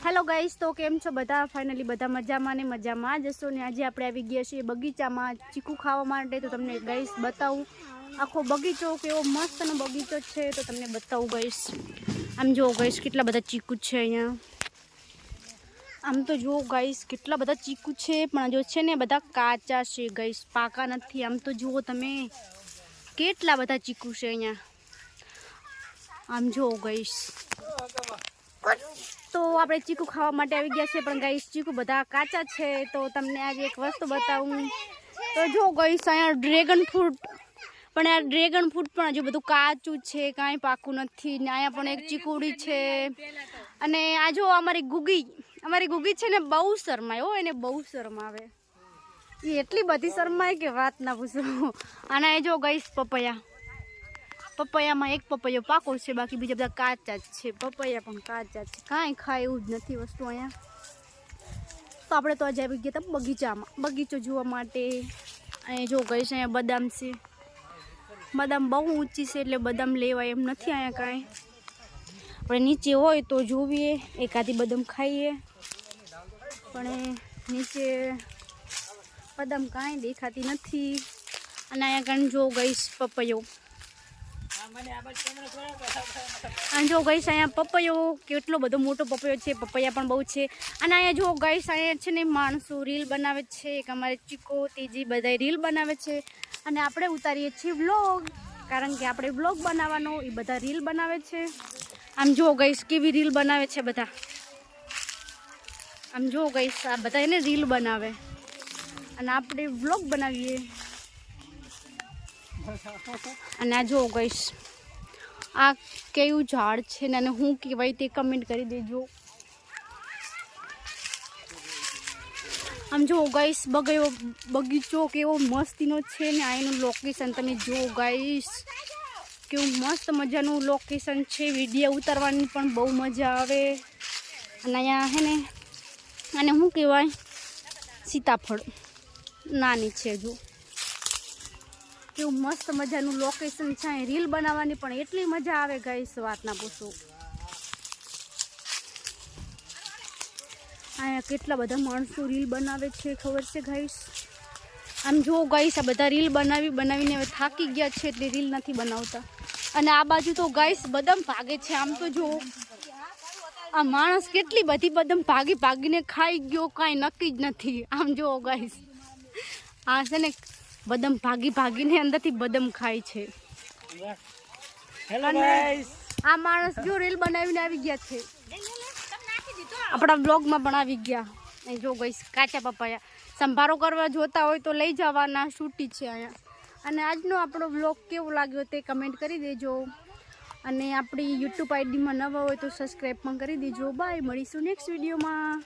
Hello guys, तो केम छो बधा? फाइनली बधा मजामां ने मजामां ज हशो ने आज आपणे आवी गया छीए बगीचामां चीकू खावा माटे। तो तमने गाइस बतावुं आखो बगीचो केवो मस्तनो बगीचो छे। तो तमने बतावुं गाइस, आम जो गाइस केटला बधा चीकू छे अहींया। आम तो जो गाइस केटला बधा चीकू छे, पण जो छे ने बधा काचा छे गाइस, पाका नथी। आम तो जुओ तमे केटला बधा चीकू छे अहींया। आम जो गाइस तो आपणे चीकू खावा माटे आवी गया छे, पण गाइस चीकू बधा काचा छे। तो तमने आज एक वस्तु बतावुं। तो जो गाइस अहींया ड्रेगन फ्रूट, पण आ ड्रेगन फ्रूट पण हजू बधुं काचुं छे, कांई पाकुं नथी ने। अहींया पण एक चीकूडी छे अने आ जो अमारी गुगी छे ने बहु शरमाय हो, एने बहु शरम आवे। ए एटली बधी शरमाय के वात ना पूछो। अने जो गाइस पपैया में एक पपैयो पाको छे, बाकी बीजा बधा काचा छे। पपैया पण काचा छे, कांई खाय एवुं ज नथी वस्तु अहींया। तो आपणे तो आज आवी गया था बगीचामां, बगीचो जोवा माटे। अहीं जो गाइस अहींया बदाम छे, बदाम बहु ऊंची छे એટલે बदाम लेवाय एम नथी अहींया कांई। पण नीचे होय तो जोवीए, एकादी बदाम खाईए, पण नीचे बदाम कांई देखाती नथी। अने अहींया कण जो गाइस पपैयो, जो गाइस अहींया पपैयो केटलो बधो मोटो पपैयो छे, पपैया पण बहु छे। अने अहींया जो गाइस अहींया छे ने माणसो रील बनावे छे, एक अमारे चीको तेजी बधाय रील बनावे छे अने आपणे उतारीए छीए व्लॉग, कारण के आपणे व्लॉग बनावવાનો, ए बधा रील बनावे छे। आम जो गाइस केवी रील बनावे छे बधा, आम जो गाइस आ बधा एने रील बनावे अने आपणे व्लॉग बनावीए। अने आ जो गाइस आ केवुं झाड़ छे ने हुं कहेवाय ते कमेंट करी देजो। आम जो गाइस बगीचो केवो मस्तीनो छे ने। आ एनुं लोकेशन तमे जो गाइस, केवुं मस्त मजानुं लोकेशन छे। विडियो उतारवानी पण बहु मजा आवे। अने अहींया हे ने आने हुं कहेवाय सीताफळ नानी छे जो। केवुं मस्त मजानुं लोकेशन छे। रील बनाववानी पण एटली मजा आवे गाइस, वात ना पूछो। अहींया केटला बधा माणसो रील बनावे छे खबर छे गाइस। आम जो गाइस आ बधा रील बनावीने हवे थाकी गया छे એટલે रील નથી बनावता। अने आ बाजू तो गाइस बदाम भागे छे। आम तो जो आ माणस केटली बधी बदाम भागीने खाई गयो, कांई नक्की ज नथी। आम जो गाइस आ छे ने बदाम भागीने अंदरथी बदाम खाय छे। हेलो गाइस, आ माणस जो रील बनावीने आवी गया छे, अपना ब्लॉग में पण आवी गया। जो गाइस काचा पपैया संभारो करवा जोता होय तो लई जवाना, छूटी छे अहींया। अने आजनो आपणो ब्लॉग केवो लाग्यो ते कमेंट करी देजो। अने आपणी यूट्यूब आईडी में नवा होय तो सब्सक्राइब पण करी देजो। बाय, मळीशुं नेक्स्ट विडियो में।